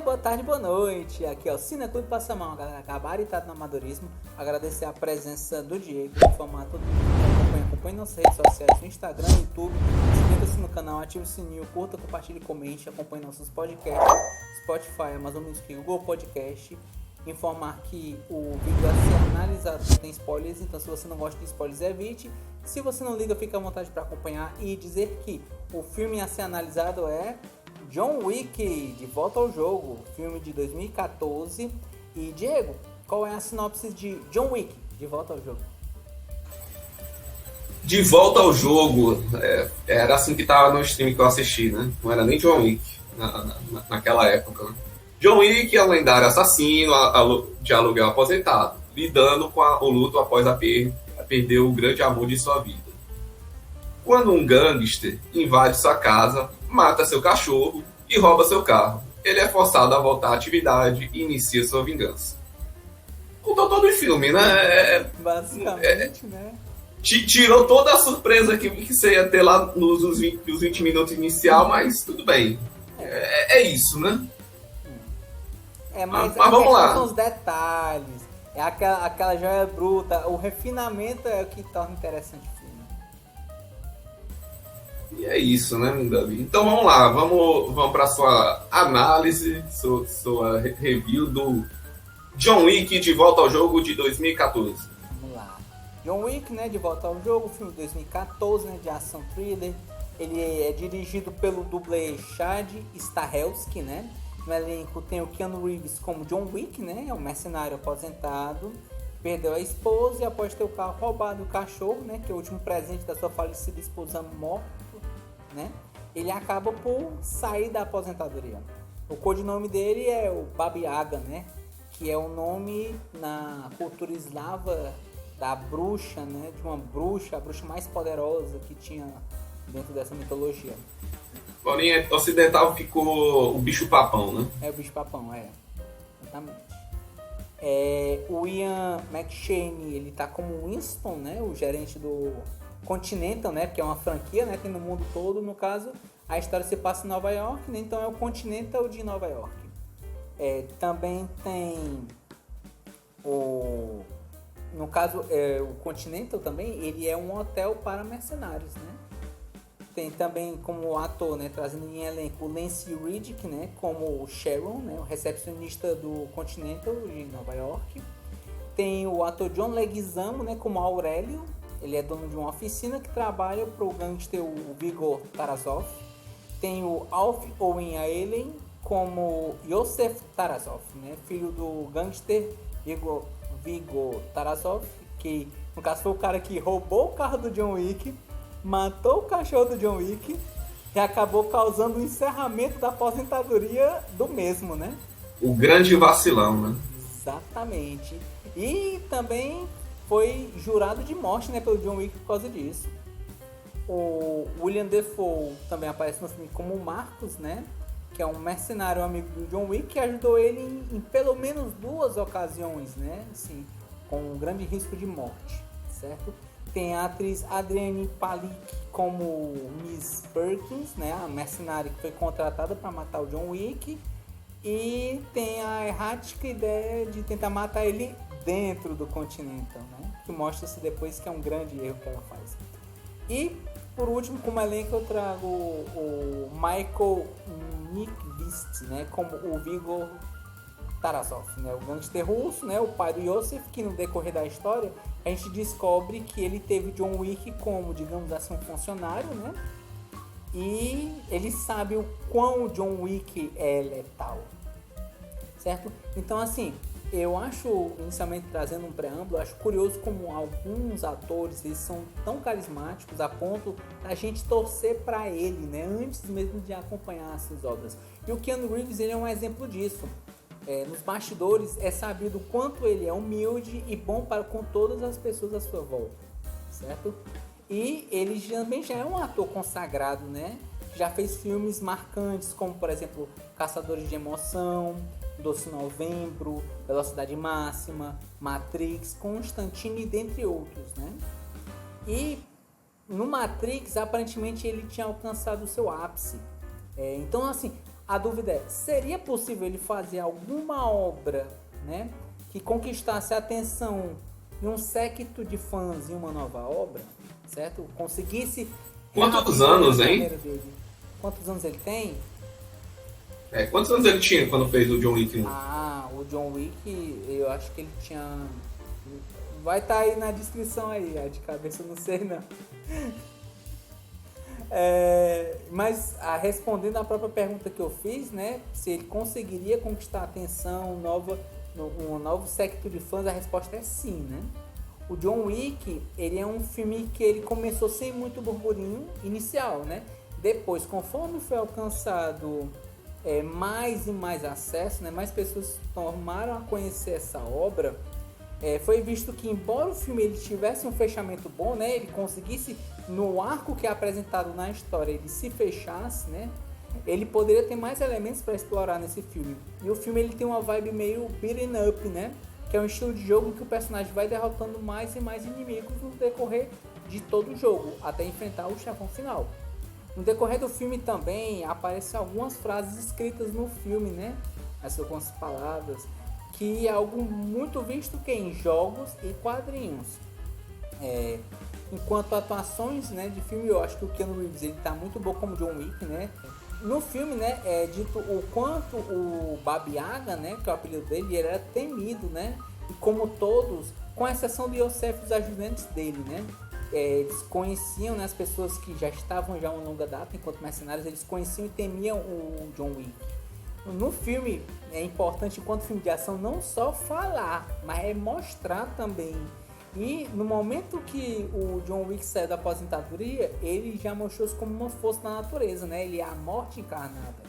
boa tarde, boa noite. Aqui é o Cineclube Passamão, galera. Gabaritado no amadorismo. Agradecer a presença do Diego, informar todo mundo que acompanha nossas redes sociais, no Instagram, YouTube. Inscreva-se no canal, ative o sininho, curta, compartilhe, comente, acompanhe nossos podcasts, Spotify, Amazon Music, Google Podcast. Informar que o vídeo a ser analisado tem spoilers, então se você não gosta de spoilers, evite. Se você não liga, fica à vontade para acompanhar e dizer que o filme a ser analisado é John Wick, De Volta ao Jogo, filme de 2014. E Diego, qual é a sinopse de John Wick, De Volta ao Jogo? De Volta ao Jogo, era assim que tava no stream que eu assisti, né? Não era nem John Wick naquela época, né? John Wick é um lendário assassino de aluguel aposentado, lidando com o luto após perder o grande amor de sua vida. Quando um gangster invade sua casa, mata seu cachorro e rouba seu carro, ele é forçado a voltar à atividade e inicia sua vingança. Contou todo o filme, né? Basicamente, né? Tirou toda a surpresa que você ia ter lá nos 20 minutos inicial, mas tudo bem. É isso, né? Mas vamos lá. São os detalhes, é aquela joia bruta, o refinamento é o que torna interessante o filme. E é isso, né, Davi? Então vamos lá, vamos para sua análise, sua review do John Wick De Volta ao Jogo de 2014. Vamos lá. John Wick, né, De Volta ao Jogo, filme de 2014, né, de ação thriller. Ele é dirigido pelo dublê Chad Stahelski, né? No elenco tem o Keanu Reeves como John Wick, né? É um mercenário aposentado, perdeu a esposa e após ter o carro roubado o cachorro, né? Que é o último presente da sua falecida esposa morto, né? Ele acaba por sair da aposentadoria. O codinome dele é o Baba Yaga, né? Que é o nome na cultura eslava da bruxa, né? De uma bruxa, a bruxa mais poderosa que tinha dentro dessa mitologia. Na linha ocidental ficou o bicho-papão, né? É o bicho-papão, exatamente. O Ian McShane, ele tá como Winston, né? O gerente do Continental, né? Porque é uma franquia, né? Tem no mundo todo. No caso, a história se passa em Nova York, né? Então é o Continental de Nova York. Também tem no caso, o Continental também, ele é um hotel para mercenários, né? Tem também como ator, né, trazendo em elenco o Lance Reddick, né, como o Sharon, né, o recepcionista do Continental de Nova York. Tem o ator John Leguizamo, né, como Aurélio. Ele é dono de uma oficina que trabalha para o gangster o Vigor Tarasov. Tem o Alf Owen Allen como Yosef Tarasov, né, filho do gangster Vigor Tarasov, que no caso foi o cara que roubou o carro do John Wick, matou o cachorro do John Wick e acabou causando o encerramento da aposentadoria do mesmo, né? O grande vacilão, né? Exatamente. E também foi jurado de morte, né, pelo John Wick por causa disso. O William Dafoe também aparece no filme como Marcos, né? Que é um mercenário amigo do John Wick que ajudou ele em pelo menos 2 ocasiões, né? Assim, com um grande risco de morte, certo? Tem a atriz Adrienne Palik como Miss Perkins, né? A mercenária que foi contratada para matar o John Wick. E tem a errática ideia de tentar matar ele dentro do Continental, né? Que mostra-se depois que é um grande erro que ela faz. E, por último, como elenco, eu trago o Michael Nyqvist, né? Como o Vigor Tarasov, né? O gangster russo, né? O pai do Yosef, que no decorrer da história a gente descobre que ele teve John Wick como, digamos assim, um funcionário, né? E ele sabe o quão John Wick é letal, certo? Então, assim, eu acho, inicialmente trazendo um preâmbulo, eu acho curioso como alguns atores, eles são tão carismáticos a ponto da gente torcer para ele, né? Antes mesmo de acompanhar essas obras. E o Keanu Reeves, ele é um exemplo disso. Nos bastidores é sabido o quanto ele é humilde e bom para com todas as pessoas à sua volta, certo? E ele também já é um ator consagrado, né? Já fez filmes marcantes como, por exemplo, Caçadores de Emoção, Doce Novembro, Velocidade Máxima, Matrix, Constantine, dentre outros, né? E no Matrix, aparentemente, ele tinha alcançado o seu ápice. Então, assim, A dúvida é, seria possível ele fazer alguma obra, né, que conquistasse a atenção de um séquito de fãs em uma nova obra, certo? Conseguisse... Quantos anos, hein? Quantos anos ele tem? Quantos anos ele tinha quando fez o John Wick 1? O John Wick, eu acho que ele tinha... Vai estar aí na descrição aí, de cabeça eu não sei não. Mas respondendo a própria pergunta que eu fiz, né, se ele conseguiria conquistar a atenção, um novo séquito de fãs, a resposta é sim, né? O John Wick, ele é um filme que ele começou sem muito burburinho inicial, né? Depois, conforme foi alcançado mais e mais acesso, né, mais pessoas tomaram a conhecer essa obra, foi visto que, embora o filme ele tivesse um fechamento bom, né, ele conseguisse, no arco que é apresentado na história, ele se fechasse, né, ele poderia ter mais elementos para explorar nesse filme. E o filme ele tem uma vibe meio beating up, né, que é um estilo de jogo em que o personagem vai derrotando mais e mais inimigos no decorrer de todo o jogo, até enfrentar o chefão final. No decorrer do filme também aparecem algumas frases escritas no filme, né, algumas palavras, que é algo muito visto que em jogos e quadrinhos. Enquanto atuações, né, de filme, eu acho que o Keanu Reeves ele tá muito bom como John Wick, né? No filme, né, é dito o quanto o Baba Yaga, né, que é o apelido dele, ele era temido, né? E como todos, com exceção de Yosef e os ajudantes dele, né? Eles conheciam, né, as pessoas que já estavam já há uma longa data enquanto mercenários, eles conheciam e temiam o John Wick. No filme, é importante, enquanto filme de ação, não só falar, mas mostrar também. E no momento que o John Wick saiu da aposentadoria, ele já mostrou-se como uma força da natureza, né? Ele é a morte encarnada.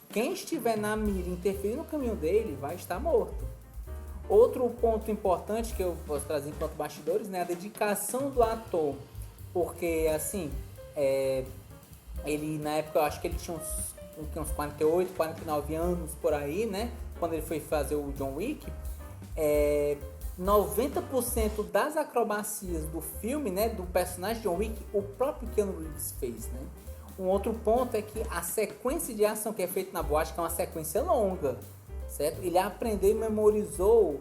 Quem estiver na mira e interferir no caminho dele, vai estar morto. Outro ponto importante que eu posso trazer enquanto bastidores, né? A dedicação do ator. Porque, assim, ele, na época, eu acho que ele tinha uns 48, 49 anos por aí, né? Quando ele foi fazer o John Wick, 90% das acrobacias do filme, né? Do personagem John Wick, o próprio Keanu Reeves fez, né? Um outro ponto é que a sequência de ação que é feita na boate, que é uma sequência longa, certo? Ele aprendeu e memorizou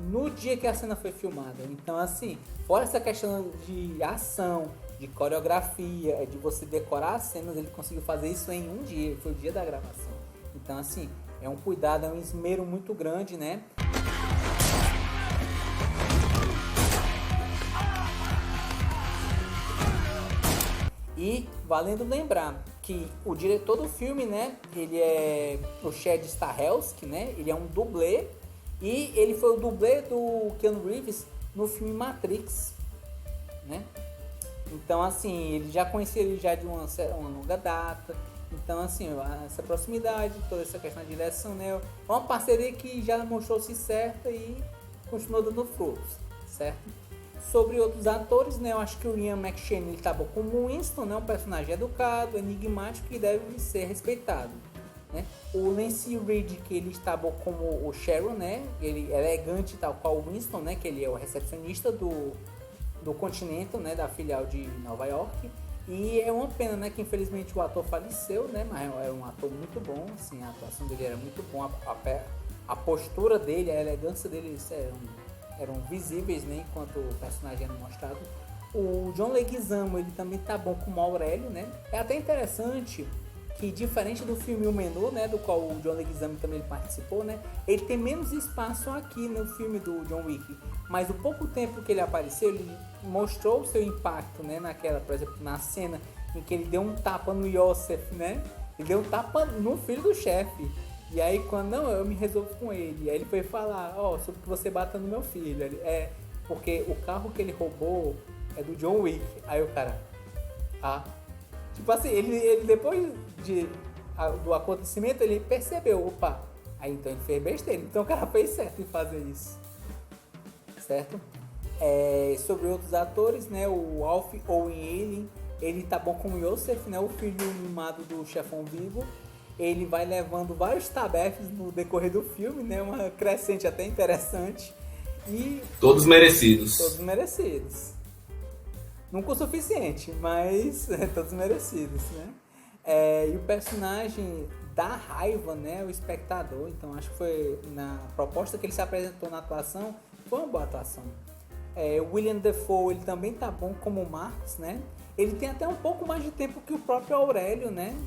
no dia que a cena foi filmada. Então, assim, fora essa questão de ação, de coreografia, de você decorar as cenas, ele conseguiu fazer isso em um dia, foi o dia da gravação. Então, assim, é um cuidado, é um esmero muito grande, né? E valendo lembrar que o diretor do filme, né, ele é o Chad Stahelski, né, ele é um dublê, e ele foi o dublê do Keanu Reeves no filme Matrix, né? Então, assim, ele já conhecia ele já de uma longa data. Então, assim, essa proximidade, toda essa questão de direção, né, é uma parceria que já mostrou-se certa e continuou dando frutos, certo? Sobre outros atores, né, eu acho que o Ian McShane ele tá bom como Winston, né, um personagem educado, enigmático e deve ser respeitado, né? O Lance Reed, que ele está bom como o Sharon, né, ele é elegante tal qual o Winston, né, que ele é o recepcionista do Continental, né, da filial de Nova York. E é uma pena, né, que infelizmente o ator faleceu, né, mas era um ator muito bom, assim, a atuação dele era muito bom, a postura dele, a elegância dele eram visíveis, né, enquanto o personagem era mostrado. O John Leguizamo, ele também tá bom como Aurélio, né? É até interessante que, diferente do filme O Menu, né, do qual o John Leguizamo também participou, né, ele tem menos espaço aqui no filme do John Wick, mas o pouco tempo que ele apareceu, ele mostrou o seu impacto, né, naquela, por exemplo, na cena em que ele deu um tapa no Yosef, né, ele deu um tapa no filho do chefe. E aí, quando não, eu me resolvo com ele. Aí ele foi falar, sobre que você bata no meu filho. Ele, porque o carro que ele roubou é do John Wick. Aí o cara, tipo assim, ele depois do acontecimento, ele percebeu, opa, aí então ele fez besteira. Então o cara fez certo em fazer isso. Certo? Sobre outros atores, né, o Alf Owen, ele tá bom como Yosef, né, o filho mimado do chefão vivo. Ele vai levando vários tabefes no decorrer do filme, né? Uma crescente até interessante. E todos merecidos. Todos merecidos. Nunca o suficiente, mas todos merecidos, né? E o personagem dar raiva, né, ao espectador. Então acho que foi na proposta que ele se apresentou na atuação, foi uma boa atuação. O William Dafoe, ele também tá bom como o Marcos, né? Ele tem até um pouco mais de tempo que o próprio Aurélio, né?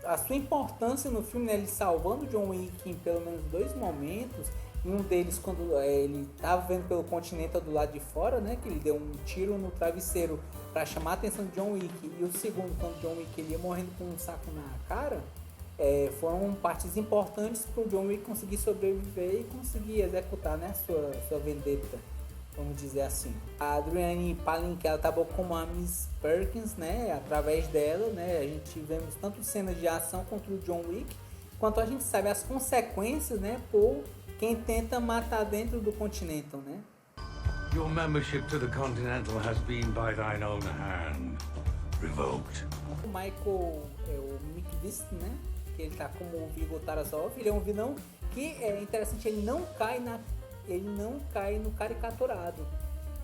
A sua importância no filme, né, ele salvando John Wick em pelo menos 2 momentos. E um deles, quando ele estava vendo pelo continente do lado de fora, né, que ele deu um tiro no travesseiro para chamar a atenção de John Wick. E o segundo, quando John Wick ele ia morrendo com um saco na cara, foram partes importantes para o John Wick conseguir sobreviver e conseguir executar, né, sua vendetta, vamos dizer assim. A Adrienne Palinck, ela tá bom como a Miss Perkins, né? Através dela, né, a gente vemos tanto cenas de ação contra o John Wick, quanto a gente sabe as consequências, né, por quem tenta matar dentro do Continental, né? Your membership to the Continental has been by thine own hand revoked. O Michael, o Mick Vist, né? Que ele tá como o Viggo Tarasov, ele é um vilão que é interessante, ele não cai no caricaturado.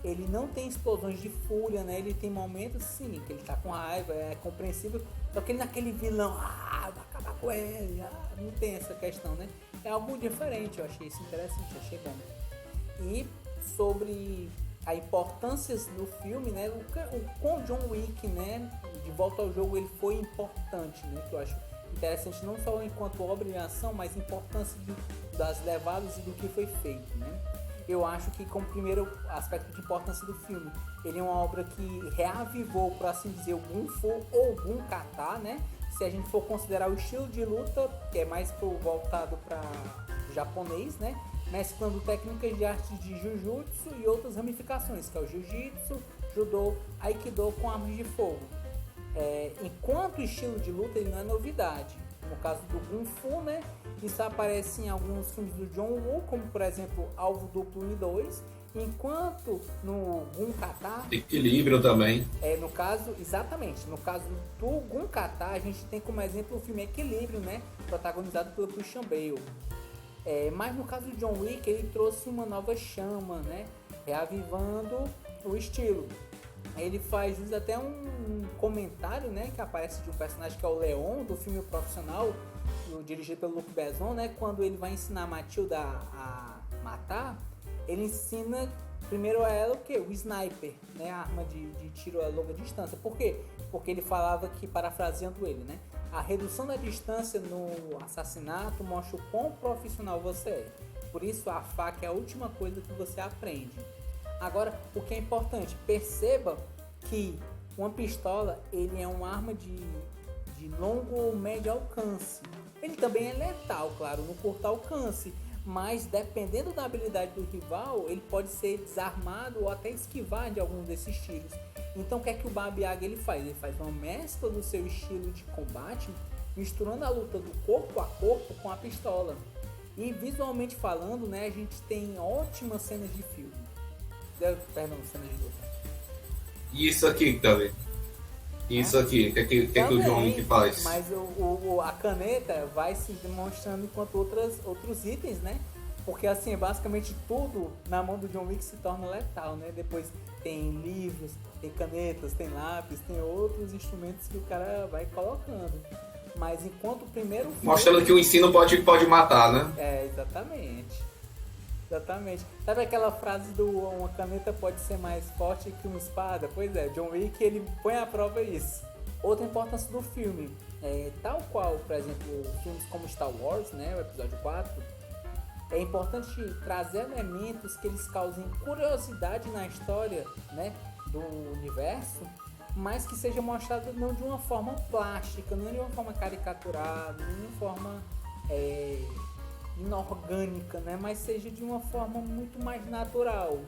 Ele não tem explosões de fúria, né? Ele tem momentos, sim, que ele tá com raiva, é compreensível. Só que ele naquele vilão, vai acabar com ele, não tem essa questão, né? É algo diferente, eu achei isso interessante, achei bom. E sobre a importância do filme, né? Com John Wick, né? De volta ao jogo, ele foi importante, né? Que eu acho interessante não só enquanto obra de ação, mas a importância das levadas e do que foi feito, né? Eu acho que como primeiro aspecto de importância do filme, ele é uma obra que reavivou, por assim dizer, o Gun Fu ou Gun Kata, né? Se a gente for considerar o estilo de luta, que é mais voltado para o japonês, né? Mesclando técnicas de arte de Jujutsu e outras ramificações, que é o Jiu-Jitsu, Judô, Aikido com armas de fogo. Enquanto estilo de luta, ele não é novidade. No caso do Gun Fu, né? Isso aparece em alguns filmes do John Woo, como por exemplo Alvo Duplo 1 e 2. Enquanto no Gun Kata... Equilíbrio também. No caso do Gun Kata, a gente tem como exemplo o filme Equilíbrio, né? Protagonizado pelo Christian Bale. Mas no caso do John Wick, ele trouxe uma nova chama, né? Reavivando o estilo. Ele faz uso até um comentário, né, que aparece de um personagem que é o Leon, do filme Profissional, dirigido pelo Luc Besson, né? Quando ele vai ensinar a Matilda a matar, ele ensina primeiro a ela o quê? O sniper, né? A arma de tiro a longa distância. Por quê? Porque ele falava que, parafraseando ele, né? A redução da distância no assassinato mostra o quão profissional você é. Por isso a faca é a última coisa que você aprende. Agora, o que é importante, perceba que uma pistola, ele é uma arma de longo ou médio alcance. Ele também é letal, claro, no curto alcance, mas dependendo da habilidade do rival, ele pode ser desarmado ou até esquivar de alguns desses tiros. Então o que é que o Baba Yaga ele faz? Ele faz uma mescla do seu estilo de combate, misturando a luta do corpo a corpo com a pistola. E visualmente falando, né, a gente tem ótimas cenas de filme. Perdão, cenas de luta. E isso aqui também. Isso aqui, o que é que o John Wick faz? Mas a caneta vai se demonstrando enquanto outros itens, né? Porque assim, basicamente tudo na mão do John Wick se torna letal, né? Depois tem livros, tem canetas, tem lápis, tem outros instrumentos que o cara vai colocando. Mas enquanto o primeiro filme... Mostrando que o ensino pode matar, né? Exatamente. Exatamente. Sabe aquela frase do uma caneta pode ser mais forte que uma espada? Pois é, John Wick ele põe à prova isso. Outra importância do filme, tal qual, por exemplo, filmes como Star Wars, né, o episódio 4, é importante trazer elementos que eles causem curiosidade na história, né, do universo, mas que seja mostrado não de uma forma plástica, não de uma forma caricaturada, não de uma forma inorgânica, né? Mas seja de uma forma muito mais natural.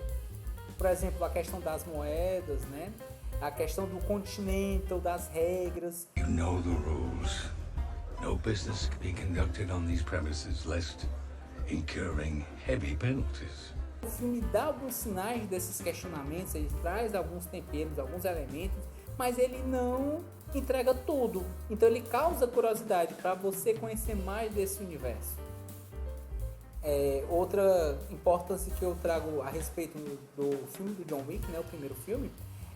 Por exemplo, a questão das moedas, né? A questão do Continental, das regras. You know the rules. No business can be conducted on these premises lest incurring heavy penalties. O filme dá alguns sinais desses questionamentos, ele traz alguns temperos, alguns elementos, mas ele não entrega tudo. Então ele causa curiosidade para você conhecer mais desse universo. Outra importância que eu trago a respeito do filme do John Wick, né, o primeiro filme,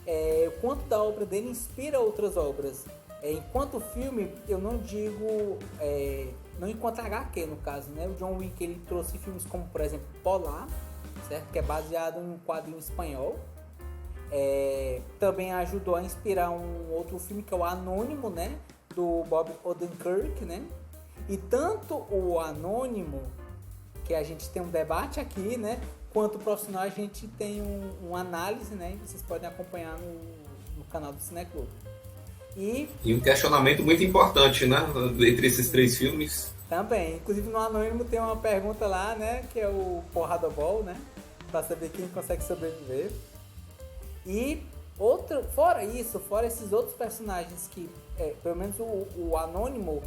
é o quanto da obra dele inspira outras obras. Enquanto filme, eu não digo, não enquanto HQ no caso, né? O John Wick ele trouxe filmes como, por exemplo, Polar, certo? Que é baseado em um quadrinho espanhol. Também ajudou a inspirar um outro filme que é o Anônimo, né? Do Bob Odenkirk, né? E tanto o Anônimo, que a gente tem um debate aqui, né? Quanto o profissional, a gente tem uma análise, né? Vocês podem acompanhar no canal do Cineclube. E um questionamento muito importante, né? Entre esses 3 filmes. também, inclusive no Anônimo tem uma pergunta lá, né? Que é o Porrada Ball, né? Pra saber quem consegue sobreviver. E fora esses outros personagens que, pelo menos o Anônimo,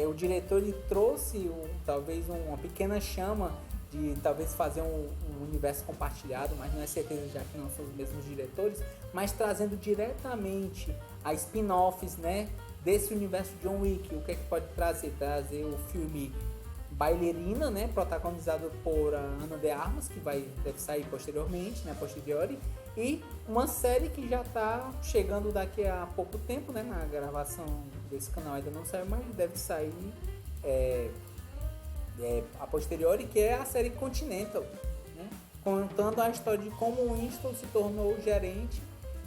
o diretor ele trouxe talvez uma pequena chama de talvez fazer um universo compartilhado, mas não é certeza já que não são os mesmos diretores, mas trazendo diretamente a spin-offs, né, desse universo John Wick. O que é que pode trazer? Trazer o filme Bailarina, né, protagonizado por Ana de Armas, que deve sair posteriormente, né, posteriori, e uma série que já está chegando daqui a pouco tempo, né, na gravação desse canal ainda não saiu, mas deve sair a posteriori, que é a série Continental, né, contando a história de como o Winston se tornou gerente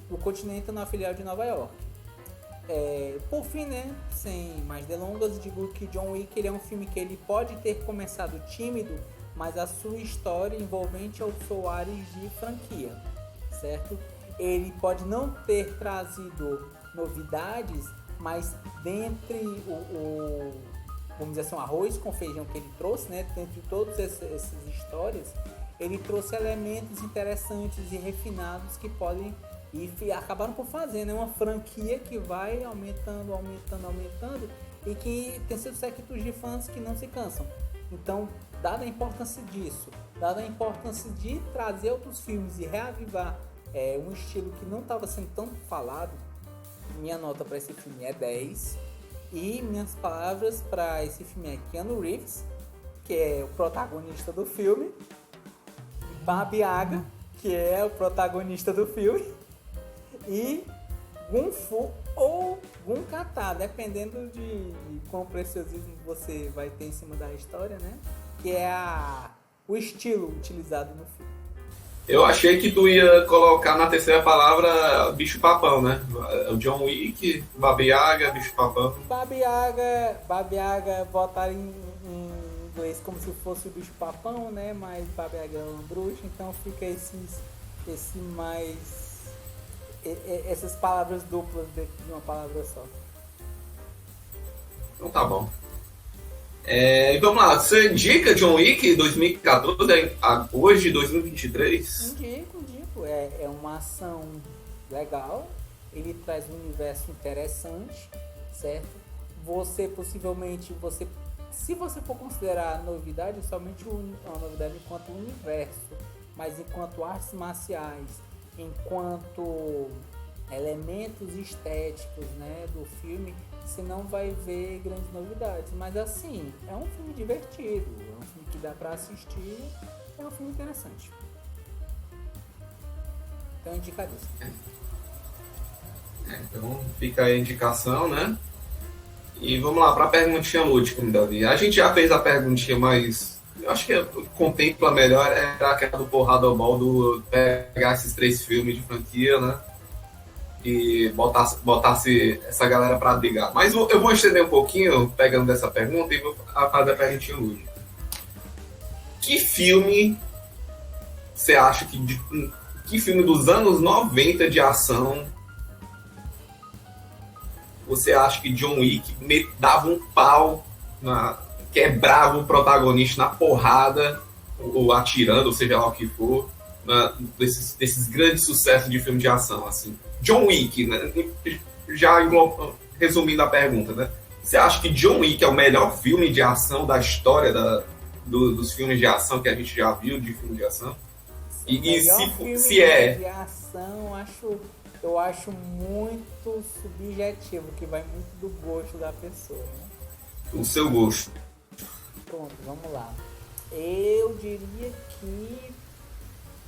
do Continental na filial de Nova York. Por fim, né, sem mais delongas, digo que John Wick ele é um filme que ele pode ter começado tímido, mas a sua história envolvente ao Soares de franquia, certo? Ele pode não ter trazido novidades, mas dentre vamos dizer assim, o arroz com feijão que ele trouxe, né, dentre todas essas histórias, ele trouxe elementos interessantes e refinados que podem e acabaram por fazer, né, uma franquia que vai aumentando e que tem seus séquitos de fãs que não se cansam. Então, dada a importância disso, dada a importância de trazer outros filmes e reavivar um estilo que não estava sendo tão falado, minha nota para esse filme é 10. E minhas palavras para esse filme é Keanu Reeves, que é o protagonista do filme, Baba Yaga, que é o protagonista do filme, e Gun Fu ou Gun Kata, dependendo de quão preciosismo você vai ter em cima da história, né? Que é o estilo utilizado no filme. Eu achei que tu ia colocar na terceira palavra bicho-papão, né? O John Wick, Baba Yaga, bicho-papão. Baba Yaga botaram em inglês como se fosse o bicho-papão, né? Mas Baba Yaga é uma bruxa, então fica essas palavras duplas dentro de uma palavra só. Então tá bom. Vamos lá, você indica John Wick 2014, hoje, 2023? Indico. É uma ação legal, ele traz um universo interessante, certo? Você possivelmente, se você for considerar novidade, somente uma novidade enquanto universo, mas enquanto artes marciais, enquanto elementos estéticos, né, do filme, você não vai ver grandes novidades, mas assim, é um filme divertido, é um filme que dá pra assistir, é um filme interessante. Então indicadíssimo. Então fica aí a indicação, né? E vamos lá para a perguntinha última, Davi. A gente já fez a perguntinha, mas eu acho que contempla melhor era aquela do Porrada Ball, do pegar esses 3 filmes de franquia, né? E botasse essa galera para brigar. Mas eu vou estender um pouquinho, pegando dessa pergunta, e vou fazer a perguntinha hoje. Que filme você acha que filme dos anos 90 de ação você acha que John Wick dava um pau, quebrava o protagonista na porrada, ou atirando, ou seja lá o que for, desses grandes sucessos de filme de ação, assim? John Wick, né? Já resumindo a pergunta, né? Você acha que John Wick é o melhor filme de ação da história dos filmes de ação que a gente já viu de filme de ação? E se é... de ação, eu acho muito subjetivo, que vai muito do gosto da pessoa, né? O seu gosto. Pronto, vamos lá. Eu diria que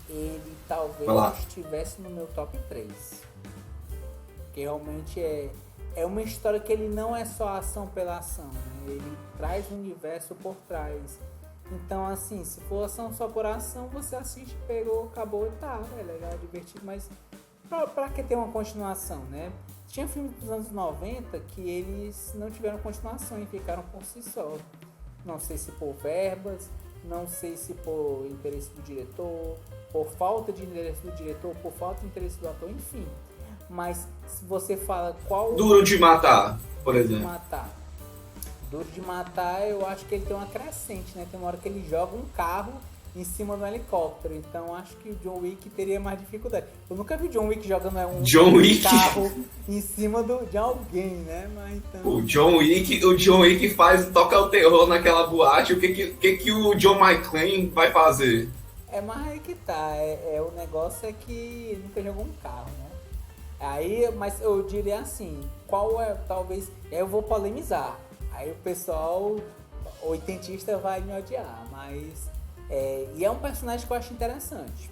ele talvez estivesse no meu top 3. Que realmente é uma história que ele não é só ação pela ação, né? Ele traz um universo por trás. Então, assim, se for ação só por ação, você assiste, pegou, acabou e tá, é legal, é divertido, mas pra que ter uma continuação, né? Tinha filmes dos anos 90 que eles não tiveram continuação e ficaram por si só. Não sei se por verbas, não sei se por interesse do diretor, por falta de interesse do diretor, por falta de interesse do ator, enfim. Mas se você fala qual... Duro de Matar, por exemplo. Duro de Matar, eu acho que ele tem uma crescente, né? Tem uma hora que ele joga um carro em cima do helicóptero. Então acho que o John Wick teria mais dificuldade. Eu nunca vi o John Wick jogando carro em cima de alguém, né? Mas então... O John Wick toca o terror naquela boate. O que o John McClane vai fazer? Mas aí que tá. O negócio é que ele nunca jogou um carro, né? Aí, mas eu diria assim, qual é, talvez, eu vou polemizar. Aí o pessoal oitentista vai me odiar, mas... e é um personagem que eu acho interessante.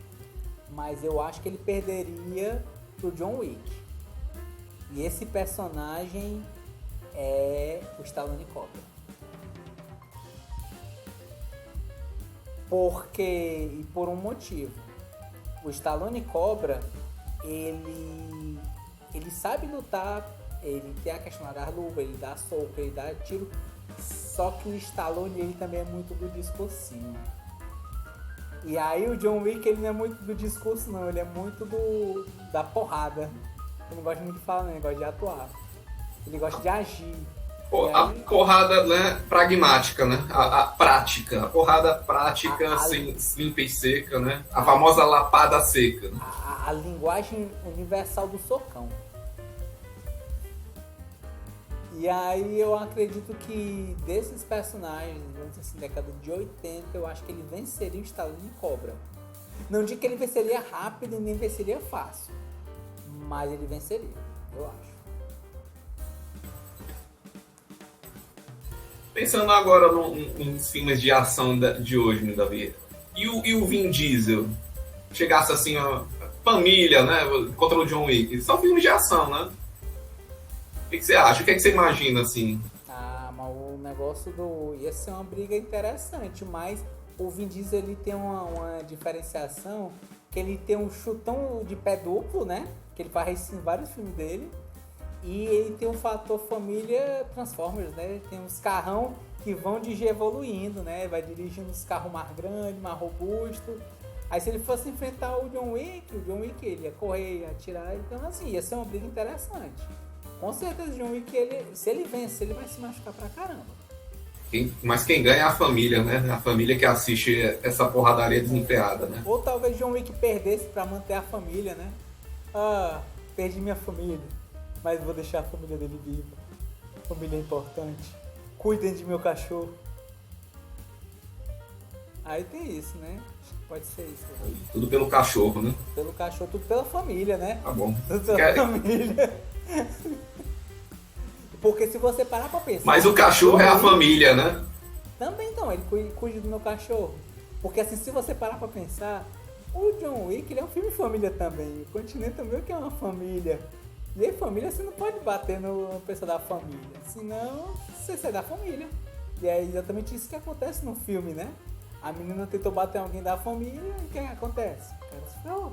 Mas eu acho que ele perderia pro John Wick. E esse personagem é o Stallone Cobra. E por um motivo. O Stallone Cobra, ele sabe lutar, ele tem a questão da luva, ele dá soco, ele dá tiro. Só que o Stallone, ele também é muito do discursinho. E aí o John Wick, ele não é muito do discurso não, ele é muito da porrada. Ele não gosta muito de falar, não, ele gosta de atuar. Ele gosta de agir. A porrada, né, pragmática, né? A prática. A porrada prática, limpa e seca, né? A famosa lapada seca. Né? A linguagem universal do socão. E aí eu acredito que desses personagens, vamos dizer assim, década de 80, eu acho que ele venceria o Stallone Cobra. Não digo que ele venceria rápido e nem venceria fácil, mas ele venceria, eu acho. Pensando agora nos filmes de ação de hoje, né, Davi? E o Vin Diesel? Chegasse assim, a família, né? Contra o John Wick. São filmes de ação, né? O que você acha? O que você imagina, assim? Mas o negócio ia ser uma briga interessante, mas o Vin Diesel, ele tem uma diferenciação, que ele tem um chutão de pé duplo, né? Que ele faz isso em vários filmes dele. E ele tem um fator família Transformers, né? Tem uns carrão que vão evoluindo, né? Vai dirigindo uns carros mais grandes, mais robustos. Aí se ele fosse enfrentar o John Wick ele ia correr, ia atirar. Então assim, ia ser uma briga interessante. Com certeza o John Wick, se ele vence, ele vai se machucar pra caramba. Mas quem ganha é a família, né? A família que assiste essa porradaria desenfreada, né? Ou talvez John Wick perdesse pra manter a família, né? Perdi minha família, mas vou deixar a família dele viva. Família é importante. Cuidem de meu cachorro. Aí tem isso, né? Pode ser isso. Né? Tudo pelo cachorro, né? Pelo cachorro, tudo pela família, né? Tá bom. Tudo pela família. Porque se você parar pra pensar... Mas o cachorro é a família, né? Também então, ele cuida do meu cachorro. Porque assim, se você parar pra pensar, o John Wick, ele é um filme de família também. O Continente também que é uma família. E aí, família, você não pode bater no pessoa da família. Senão, você sai da família. E é exatamente isso que acontece no filme, né? A menina tentou bater alguém da família e o que acontece? O cara se ferrou.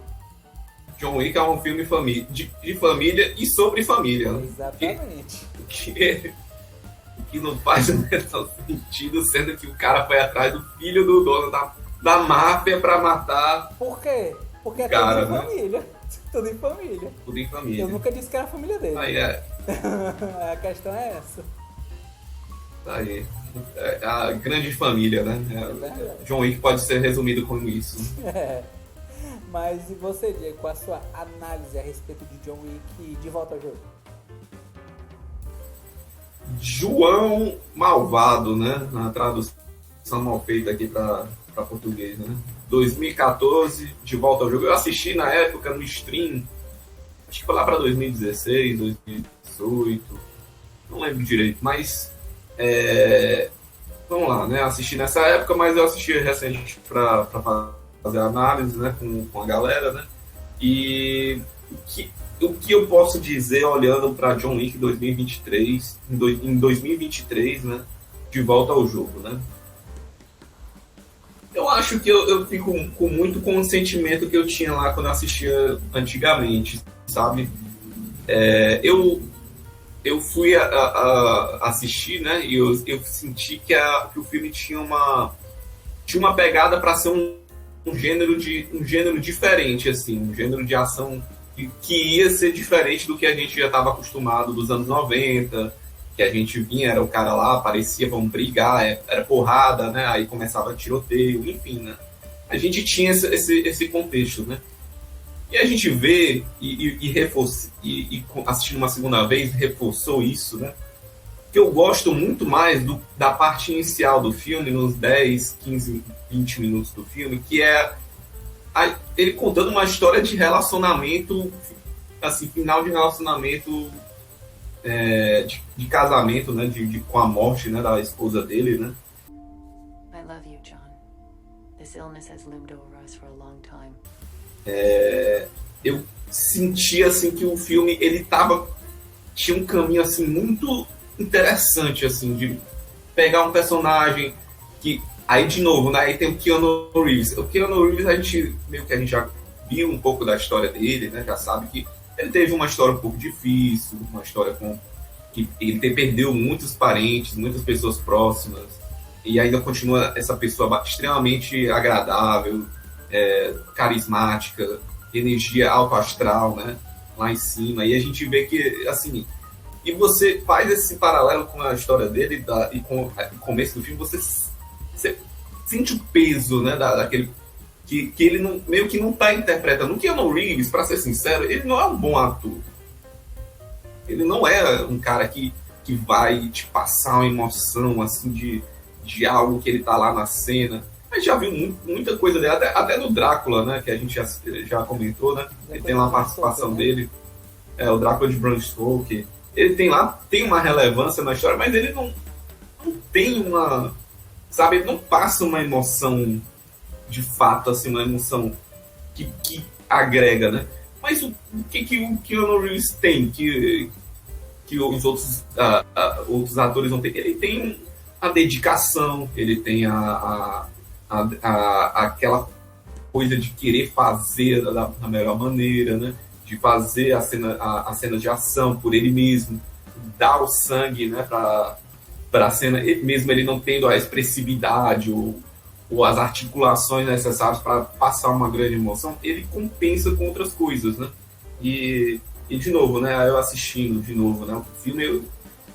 John Wick é um filme de família e sobre família. Né? Exatamente. O que não faz o menor sentido, sendo que o cara foi atrás do filho do dono da máfia pra matar. Por quê? Porque é cara, tudo em né? família. Tudo em família. Tudo em família. Eu nunca disse que era a família dele. Aí é. A questão é essa. Aí. É a grande família, né? John Wick pode ser resumido com isso. Mas e você, Diego, com a sua análise a respeito de John Wick e De Volta ao Jogo? João Malvado, né? Na tradução mal feita aqui para português, né? 2014, De Volta ao Jogo. Eu assisti na época no stream, acho que foi lá para 2016, 2018, não lembro direito, mas vamos lá, né? Assisti nessa época, mas eu assisti recente para fazer análise, né? Com a galera, né? E o que eu posso dizer olhando para John Wick 2023, em 2023, né? De volta ao jogo, né? Eu acho que eu fico muito com o sentimento que eu tinha lá quando eu assistia antigamente, sabe? Eu fui assistir, né? E eu senti que o filme tinha uma pegada para ser um gênero diferente, assim, um gênero de ação que ia ser diferente do que a gente já estava acostumado dos anos 90, que a gente vinha, era o cara lá, aparecia, vamos brigar, era porrada, né? Aí começava tiroteio, enfim, né? A gente tinha esse contexto, né? E a gente vê assistindo uma segunda vez, reforçou isso, né? Que eu gosto muito mais da parte inicial do filme, nos 10, 15, 20 minutos do filme, que é ele contando uma história de relacionamento, assim, final de relacionamento, de casamento, né, com a morte, né, da esposa dele, né. I love you, John. This illness has loomed over us for a long time. Eu senti, assim, que o filme, tinha um caminho, assim, muito interessante, assim, de pegar um personagem que... Aí, de novo, né, aí tem o Keanu Reeves. O Keanu Reeves, a gente já viu um pouco da história dele, né, já sabe que ele teve uma história um pouco difícil, uma história que ele perdeu muitos parentes, muitas pessoas próximas, e ainda continua essa pessoa extremamente agradável, carismática, energia alto astral, né, lá em cima. E a gente vê que, assim, e você faz esse paralelo com a história dele e com o começo do filme, você sente o peso, né, daquele que ele não, meio que não está interpretando. O Keanu Reeves, para ser sincero, ele não é um bom ator. Ele não é um cara que vai te passar uma emoção, assim, de algo que ele tá lá na cena. A gente já viu muita coisa dele, até no Drácula, né, que a gente já comentou, né? Ele tem lá a participação dele, o Drácula de Bram Stoker. Ele tem uma relevância na história, mas ele não tem uma... Sabe, ele não passa uma emoção de fato, assim, uma emoção que agrega, né? Mas o que o Keanu Reeves tem que os outros atores não têm? Ele tem a dedicação, ele tem aquela coisa de querer fazer da melhor maneira, né? De fazer a cena de ação por ele mesmo, dar o sangue, né, para a cena, mesmo ele não tendo a expressividade ou as articulações necessárias para passar uma grande emoção, ele compensa com outras coisas, né? E de novo, né, eu assistindo de novo, né, o filme,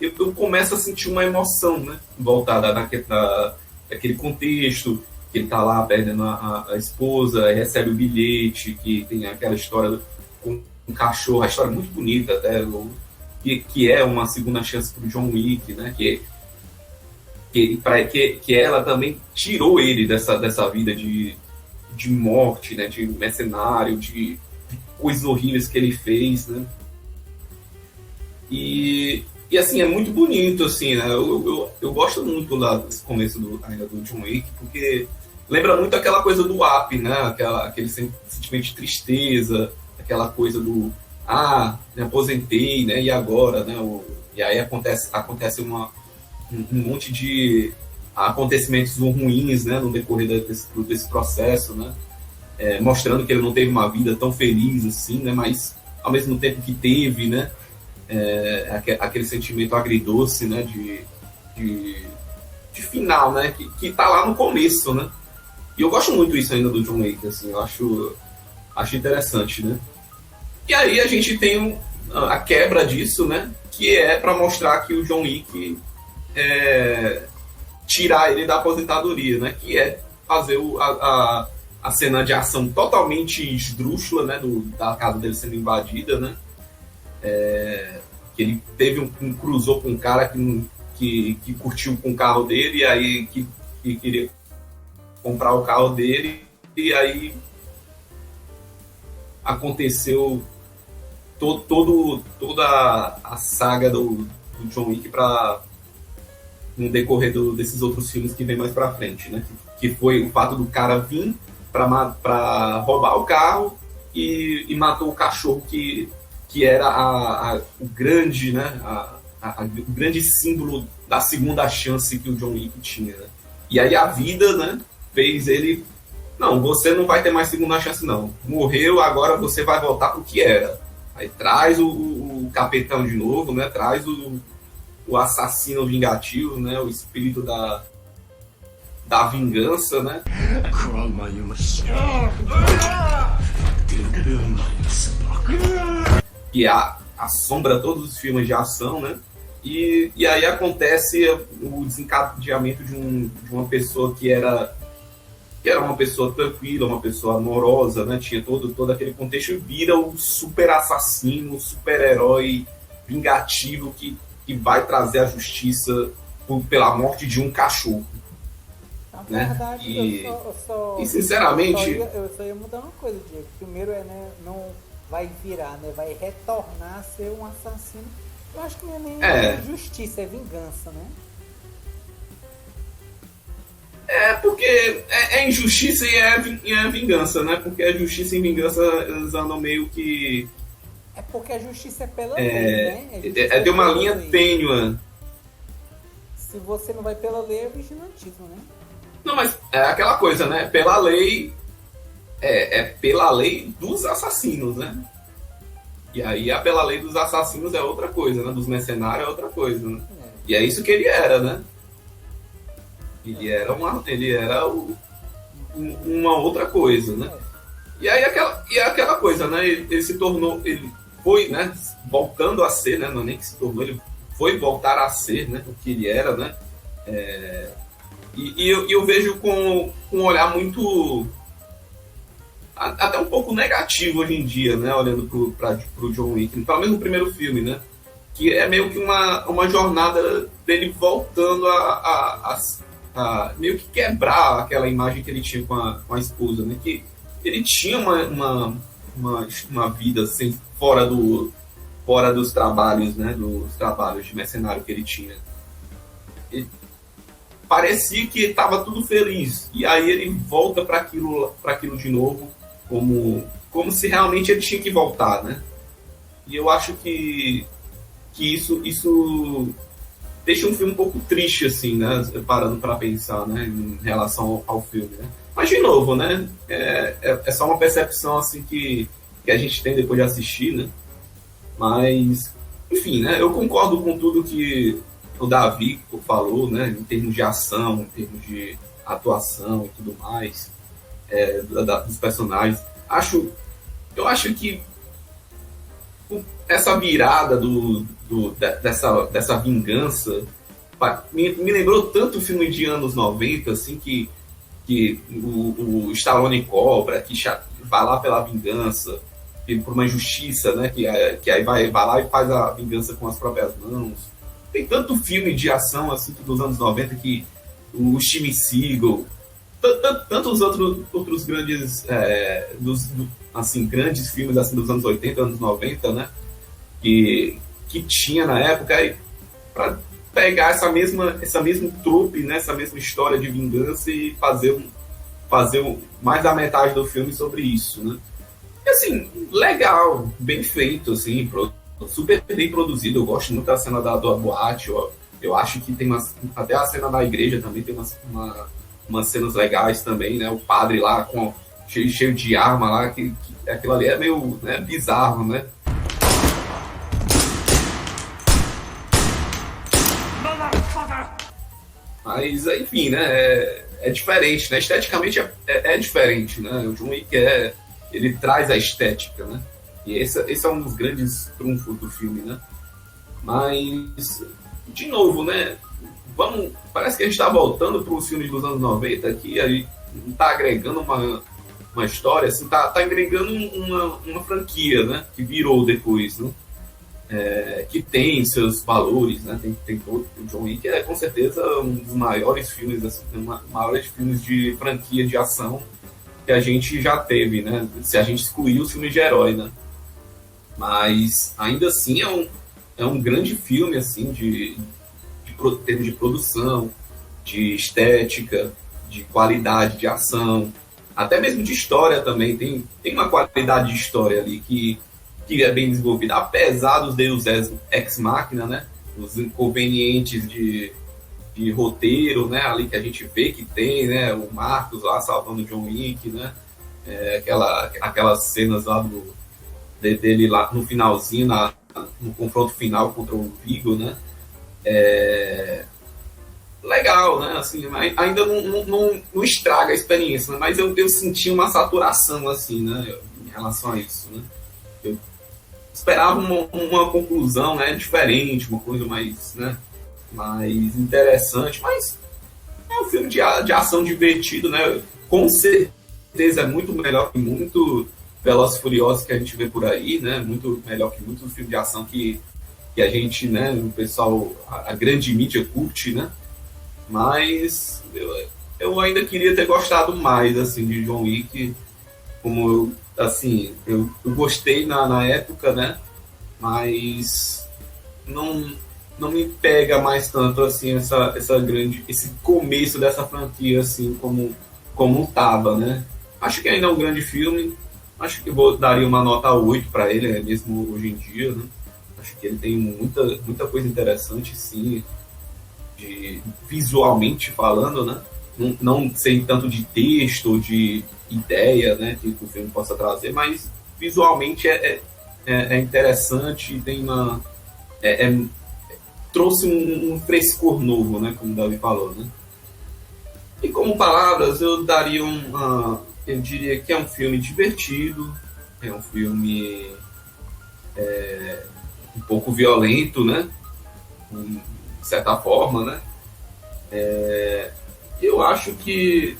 eu começo a sentir uma emoção, né, voltada daquele contexto, que ele tá lá perdendo a esposa, recebe o bilhete, que tem aquela história com um cachorro, a história muito bonita até, que é uma segunda chance pro John Wick, né, que ela também tirou ele dessa vida de morte, né, de mercenário, de coisas horríveis que ele fez, né? E assim, é muito bonito, assim, né? Eu gosto muito desse começo ainda do John Wick, porque lembra muito aquela coisa do Up, né? Aquele sentimento de tristeza, aquela coisa do me aposentei, né? E agora, né? E aí acontece um monte de acontecimentos ruins, né, no decorrer desse processo, né, mostrando que ele não teve uma vida tão feliz assim, né, mas ao mesmo tempo que teve, né, aquele sentimento agridoce, né, de final, né, que tá lá no começo, né. E eu gosto muito isso ainda do John Wick, assim, eu acho interessante, né. E aí a gente tem a quebra disso, né, que é para mostrar que o John Wick tirar ele da aposentadoria, né? Que é fazer a cena de ação totalmente esdrúxula, né? Da casa dele sendo invadida, né? Que ele cruzou com um cara que curtiu com o carro dele e aí que queria comprar o carro dele e aí aconteceu toda a saga do John Wick no decorrer desses outros filmes que vem mais pra frente, né? Que foi o fato do cara vir pra roubar o carro e matou o cachorro que que era o grande, né, o grande símbolo da segunda chance que o John Wick tinha, né? E aí a vida, né, fez ele, não, você não vai ter mais segunda chance não, morreu, agora você vai voltar pro que era. Aí traz o capitão de novo, né, traz o assassino vingativo, né, o espírito da vingança, né, que assombra todos os filmes de ação, né? E aí acontece o desencadeamento de uma pessoa que era uma pessoa tranquila, uma pessoa amorosa, né? Tinha todo aquele contexto, e vira o super assassino, o super herói vingativo que vai trazer a justiça pela morte de um cachorro. Na Né? verdade, E sinceramente... Eu só ia mudar uma coisa, Diego. Primeiro né, não vai virar, né? Vai retornar a ser um assassino. Eu acho que não é nem justiça, é vingança, né? Porque é injustiça e é vingança, né? Porque a justiça e vingança, eles andam meio que... É porque a justiça é pela lei, né? De uma linha tênue. Se você não vai pela lei, é vigilantismo, né? Não, mas é aquela coisa, né? Pela lei... É pela lei dos assassinos, né? E aí, pela lei dos assassinos é outra coisa, né? Dos mercenários é outra coisa, né? E é isso que ele era, né? Ele era uma outra coisa, né? E aí aquela coisa, né? Ele se tornou, ele foi, né? Voltando a ser, né? Não é nem que se tornou, ele foi voltar a ser, né? O que ele era, né? E eu vejo com um olhar muito, até um pouco negativo hoje em dia, né? Olhando pro John Wick, pelo menos no primeiro filme, né? Que é meio que uma jornada dele voltando a meio que quebrar aquela imagem que ele tinha com a esposa, né? Que ele tinha uma vida assim, fora dos trabalhos, né? Dos trabalhos de mercenário que ele tinha. Parecia que estava tudo feliz, e aí ele volta para aquilo de novo, como se realmente ele tinha que voltar, né? E eu acho que isso deixa um filme um pouco triste, assim, né? Parando para pensar, né? Em relação ao filme, né? Mas, de novo, né? É só uma percepção, assim, que a gente tem depois de assistir, né? Mas, enfim, né? Eu concordo com tudo que o Davi falou, né? Em termos de ação, em termos de atuação e tudo mais, dos personagens. Eu acho que essa virada dessa vingança me lembrou tanto o filme de anos 90, assim, que o Stallone cobra, que vai lá pela vingança, por uma injustiça, né? Que aí vai lá e faz a vingança com as próprias mãos. Tem tanto filme de ação assim dos anos 90 que o Steven Seagal, tantos outros grandes grandes filmes assim dos anos 80, anos 90, né? Que tinha na época, para pegar essa mesma trupe, né? Essa mesma história de vingança e fazer mais da metade do filme sobre isso, né? E, assim, legal, bem feito, assim, super bem produzido. Eu gosto muito da cena da boate. Eu acho que tem até a cena da igreja também tem umas cenas legais também, né? O padre lá cheio de arma lá, que aquilo ali é meio, né, bizarro, né? Mas, enfim, né? É diferente, né? Esteticamente é diferente, né? O John Wick ele traz a estética, né? E esse é um dos grandes trunfos do filme, né? Mas, de novo, né? Parece que a gente está voltando para os filmes dos anos 90, que a gente não está agregando uma história, assim, tá agregando uma franquia, né? Que virou depois, né? Que tem seus valores, né? Tem todo. O John Wick é com certeza um dos maiores filmes, assim, maiores filmes de franquia de ação que a gente já teve, né? Se a gente excluir os filmes de herói, né? Mas ainda assim é um grande filme, assim, de termos de produção, de estética, de qualidade de ação, até mesmo de história também. Tem uma qualidade de história ali que que é bem desenvolvida, apesar dos Deus Ex Machina, né? Os inconvenientes de roteiro, né? Ali que a gente vê que tem, né? O Marcos lá salvando o John Wick, né? Aquelas cenas lá dele lá no finalzinho, no confronto final contra o Vigo, né? Legal, né? Assim, ainda não estraga a experiência, né? Mas eu senti uma saturação, assim, né? Em relação a isso, né? Eu esperava uma conclusão, né? Diferente, uma coisa mais, né? Mais interessante, mas é um filme de ação divertido, né? Com certeza é muito melhor que muito Velozes e Furiosos que a gente vê por aí, né? Muito melhor que muitos filmes de ação que a gente, né? O pessoal, a grande mídia curte, né? Mas eu ainda queria ter gostado mais, assim, de John Wick, como eu gostei na época, né? Mas não me pega mais tanto assim esse começo dessa franquia assim como tava, né? Acho que ainda é um grande filme. Acho que daria uma nota 8 para ele, mesmo hoje em dia, né? Acho que ele tem muita coisa interessante, sim, visualmente falando, né? Não sei tanto de texto ou de ideia, né, que o filme possa trazer, mas visualmente é interessante e tem trouxe um frescor novo, né, como o Davi falou, né? E como palavras, eu daria eu diria que é um filme divertido, é um filme um pouco violento, né, de certa forma, né? Eu acho que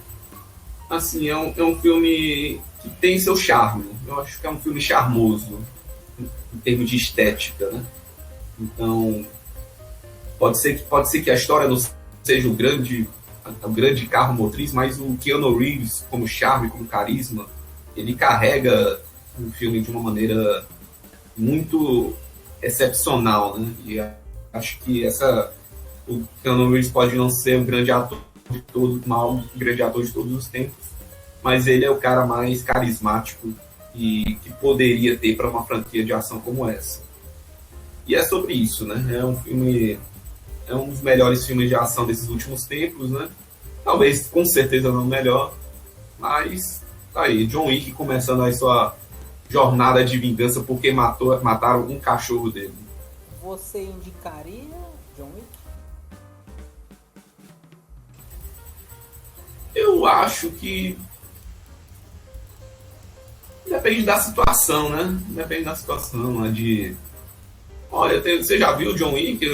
assim, é um filme que tem seu charme. Eu acho que é um filme charmoso em termos de estética, né? Então, pode ser que a história não seja o grande carro motriz, mas o Keanu Reeves, como charme, como carisma, ele carrega o filme de uma maneira muito excepcional, né? E acho que o Keanu Reeves pode não ser um grande ator um grande ator de todos os tempos, mas ele é o cara mais carismático e que poderia ter para uma franquia de ação como essa. E é sobre isso, né? É um dos melhores filmes de ação desses últimos tempos, né? Talvez, com certeza, não o melhor, mas tá aí, John Wick começando a sua jornada de vingança porque mataram um cachorro dele. Você indicaria John Wick? Eu acho que depende da situação, né? Depende da situação, né? Olha, você já viu o John Wick?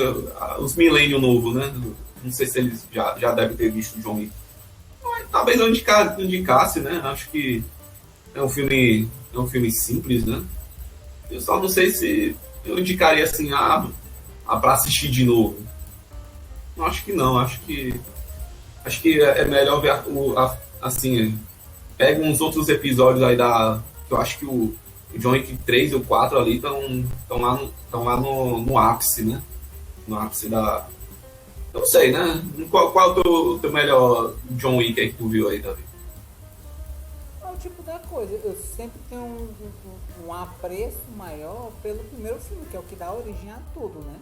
Os Millennium novo, né? Não sei se eles já devem ter visto o John Wick. Talvez eu indicasse, né? Acho que é um filme simples, né? Eu só não sei se eu indicaria assim, pra assistir de novo. Acho que não, acho que é melhor ver assim, pega uns outros episódios aí que eu acho que o John Wick 3 e o 4 ali estão lá no ápice, né? No ápice da... Eu não sei, né? Qual é o teu melhor John Wick aí que tu viu aí, Davi? É o tipo da coisa. Eu sempre tenho um apreço maior pelo primeiro filme, que é o que dá origem a tudo, né?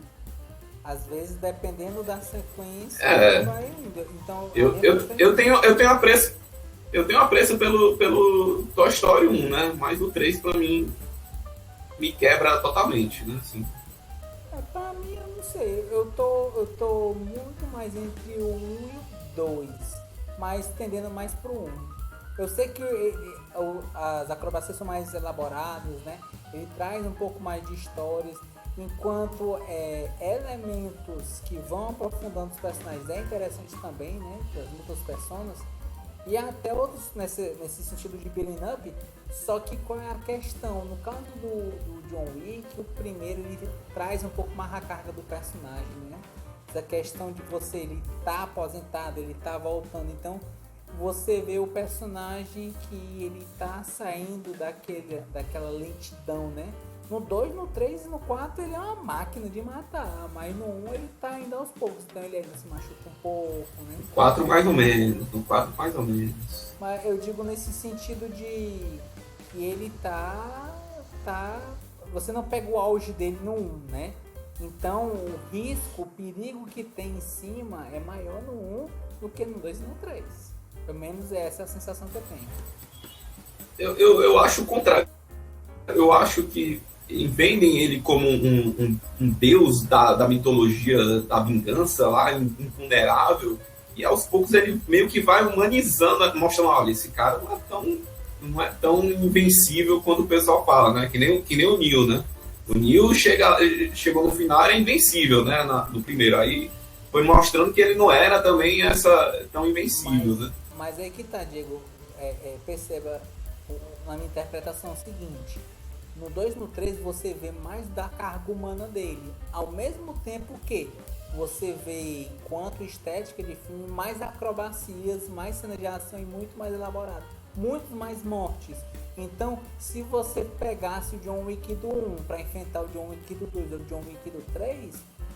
Às vezes, dependendo da sequência, vai indo. Então, eu tenho apreço pelo Toy Story 1, né? Mas o 3 pra mim me quebra totalmente, né? Assim. Pra mim, eu não sei. Eu tô muito mais entre o 1 e o 2, mas tendendo mais pro 1. Eu sei que as acrobacias são mais elaboradas, né? Ele traz um pouco mais de histórias, enquanto elementos que vão aprofundando os personagens é interessante também, né? Das muitas personas. E até outros nesse sentido de building up, só que qual é a questão? No caso do John Wick, o primeiro ele traz um pouco mais a carga do personagem, né? Essa questão de ele tá aposentado, ele tá voltando, então você vê o personagem que ele tá saindo daquela lentidão, né? No 2, no 3 e no 4 ele é uma máquina de matar, mas no 1 ele tá indo aos poucos, então ele ainda se machuca um pouco, né? No 4 mais ou menos, Mas eu digo nesse sentido de que ele tá você não pega o auge dele no 1, né? Então o risco, o perigo que tem em cima é maior no 1 do que no 2 e no 3. Pelo menos essa é a sensação que eu tenho. Eu acho o contrário. Eu acho que vendem ele como um deus da mitologia da vingança lá, invulnerável, e aos poucos ele meio que vai humanizando, mostrando, olha, esse cara não é tão invencível quanto o pessoal fala, né? Que nem o Neo, né? O Neo chegou no final, era invencível, né? No primeiro. Aí foi mostrando que ele não era também tão invencível, né? Mas aí que tá, Diego. Perceba na minha interpretação o seguinte. No 2 e no 3 você vê mais da carga humana dele. Ao mesmo tempo que você vê, enquanto estética de filme, mais acrobacias, mais cena de ação e muito mais elaborado. Muito mais mortes. Então, se você pegasse o John Wick do 1 para enfrentar o John Wick do 2 ou o John Wick do 3,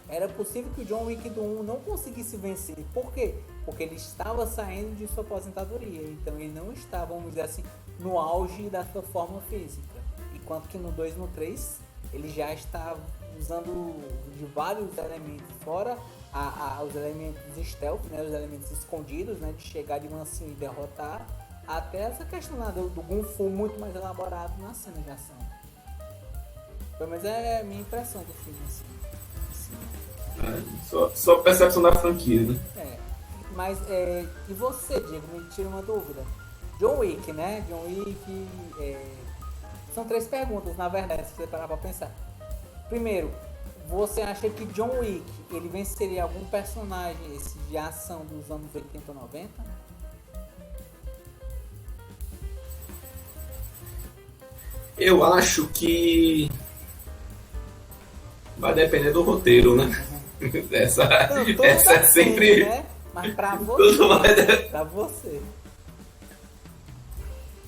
era possível que o John Wick do 1 não conseguisse vencer. Por quê? Porque ele estava saindo de sua aposentadoria. Então ele não estava, vamos dizer assim, no auge da sua forma física. Enquanto que no 2 e no 3, ele já está usando de vários elementos, fora os elementos stealth, né, os elementos escondidos, né, de chegar de mansinho e derrotar, até essa questão lá do Kung Fu muito mais elaborado na cena de ação. Pelo menos é a minha impressão do filme, assim. Só percepção da franquia, né? Mas, e você, Diego, me tira uma dúvida. John Wick, né? John Wick, são 3 perguntas, na verdade, se você parar pra pensar. Primeiro, você acha que John Wick, ele venceria algum personagem de ação dos anos 80 ou 90? Eu acho que vai depender do roteiro, né? Essa é sempre... né? Mas pra você, pra você.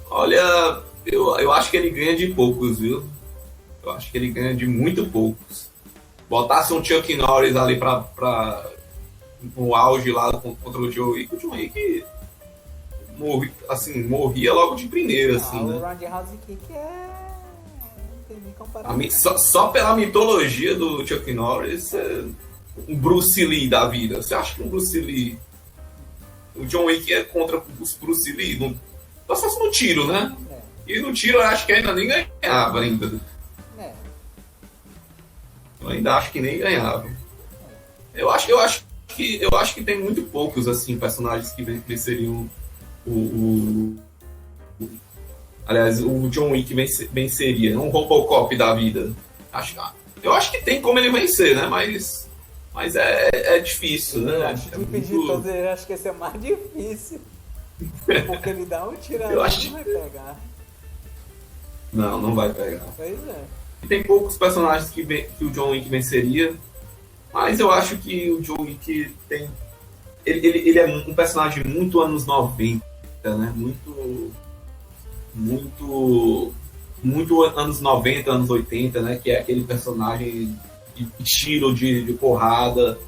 Olha, eu acho que ele ganha de poucos, viu? Eu acho que ele ganha de muito poucos. Botasse um Chuck Norris ali no auge lá contra o John Wick morria logo de primeira, assim, né? O Roundhouse Kick não tem nem comparação. Só pela mitologia do Chuck Norris, um Bruce Lee da vida. Você acha que um Bruce Lee... O John Wick é contra os Bruce Lee? Só se no tiro, né? E no tiro eu acho que ainda nem ganhava ainda. Eu ainda acho que nem ganhava. Eu acho que tem muito poucos assim personagens que venceriam aliás, o John Wick venceria, um Robocop da vida. Eu acho que tem como ele vencer, né? Mas é difícil, né? Eu acho que esse é mais difícil. Porque ele dá um tirão e não vai pegar. Não vai pegar. Pois é. Tem poucos personagens que o John Wick venceria, mas eu acho que o John Wick tem... Ele é um personagem muito anos 90, né? Muito anos 90, anos 80, né? Que é aquele personagem de tiro, de porrada.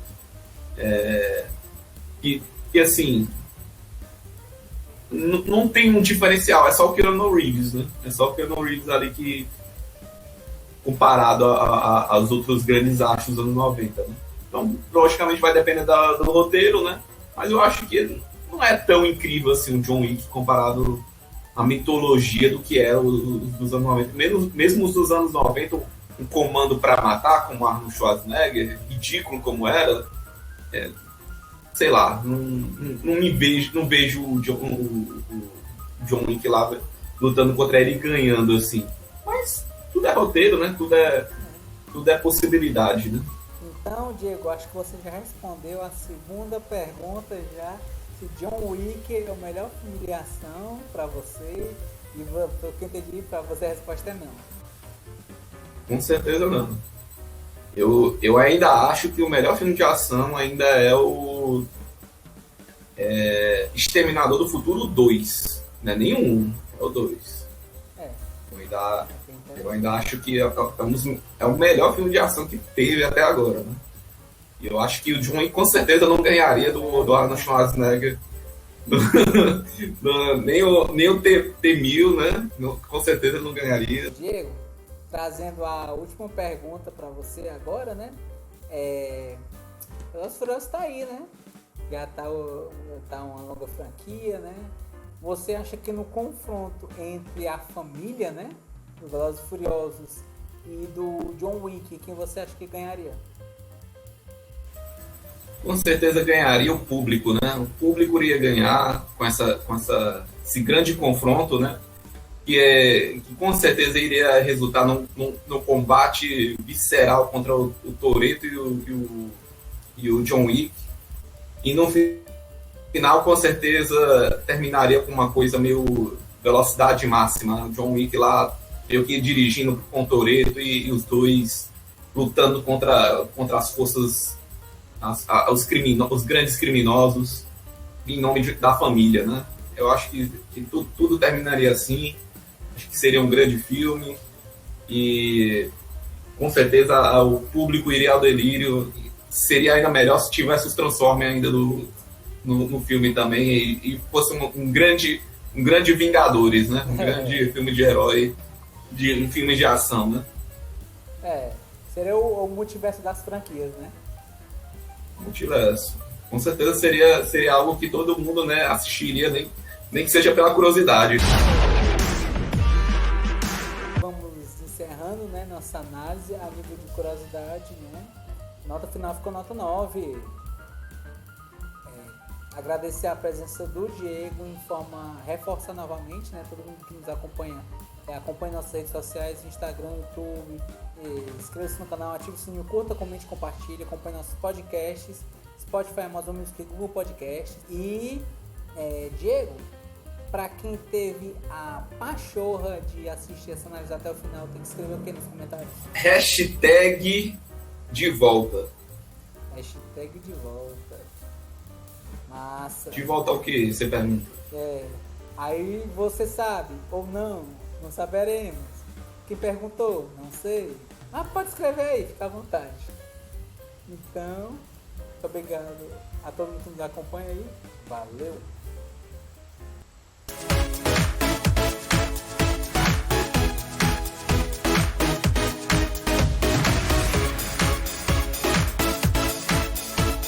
Que assim... Não tem um diferencial, é só o Keanu Reeves, né? É só o Keanu Reeves ali que... comparado aos outros grandes astros dos anos 90, né? Então, logicamente vai depender do roteiro, né? Mas eu acho que não é tão incrível assim o John Wick comparado à mitologia do que era dos anos 90. Mesmo os dos anos 90, um comando para matar, como Arnold Schwarzenegger, ridículo como era, sei lá, não vejo o John Wick lá lutando contra ele e ganhando assim. Mas tudo é roteiro, né? Tudo é possibilidade, né? Então, Diego, acho que você já respondeu a segunda pergunta já. Se John Wick é o melhor filme de ação pra você, e pelo que eu entendi, pra você a resposta é não. Com certeza não. Eu ainda acho que o melhor filme de ação ainda é o Exterminador do Futuro 2. Não é nem o 1, é o 2. Eu ainda acho que é o melhor filme de ação que teve até agora, né? E eu acho que o John Wick com certeza não ganharia do Arnold Schwarzenegger. Nem o T-1000, né? Com certeza não ganharia. Diego, trazendo a última pergunta para você agora, né? Velozes e Furiosos tá aí, né? Já tá uma longa franquia, né? Você acha que no confronto entre a família, né? Dos Velozes e Furiosos e do John Wick, quem você acha que ganharia? Com certeza ganharia o público, né? O público iria ganhar com esse grande confronto, né? Que com certeza iria resultar num combate visceral contra o Toretto e o John Wick. E no final, com certeza, terminaria com uma coisa meio velocidade máxima. O John Wick lá, meio que dirigindo com o Toretto e os dois lutando contra as forças, os grandes criminosos, em nome da família, né? Eu acho que tudo terminaria assim. Acho que seria um grande filme e com certeza o público iria ao delírio. Seria ainda melhor se tivesse os Transformers ainda no filme também e fosse um grande Vingadores, né? Um grande filme de herói, um filme de ação, né? Seria o multiverso das franquias, né? Multiverso. Com certeza seria algo que todo mundo, né, assistiria, nem que seja pela curiosidade. Encerrando, né, nossa análise a nível de curiosidade, né? Nota final ficou nota 9. Agradecer a presença do Diego reforçar novamente, né? Todo mundo que nos acompanha, acompanhe nossas redes sociais, Instagram, YouTube, inscreva-se no canal, ative o sininho, curta, comente, compartilhe, acompanhe nossos podcasts, Spotify, Amazon Music, Google Podcast. E Diego, para quem teve a pachorra de assistir essa análise até o final, tem que escrever o que nos comentários? Hashtag de volta. Hashtag de volta. Massa. De volta ao que você pergunta? Aí você sabe, ou não saberemos. Quem perguntou? Não sei. Mas pode escrever aí, fica à vontade. Então, muito obrigado a todo mundo que nos acompanha aí. Valeu!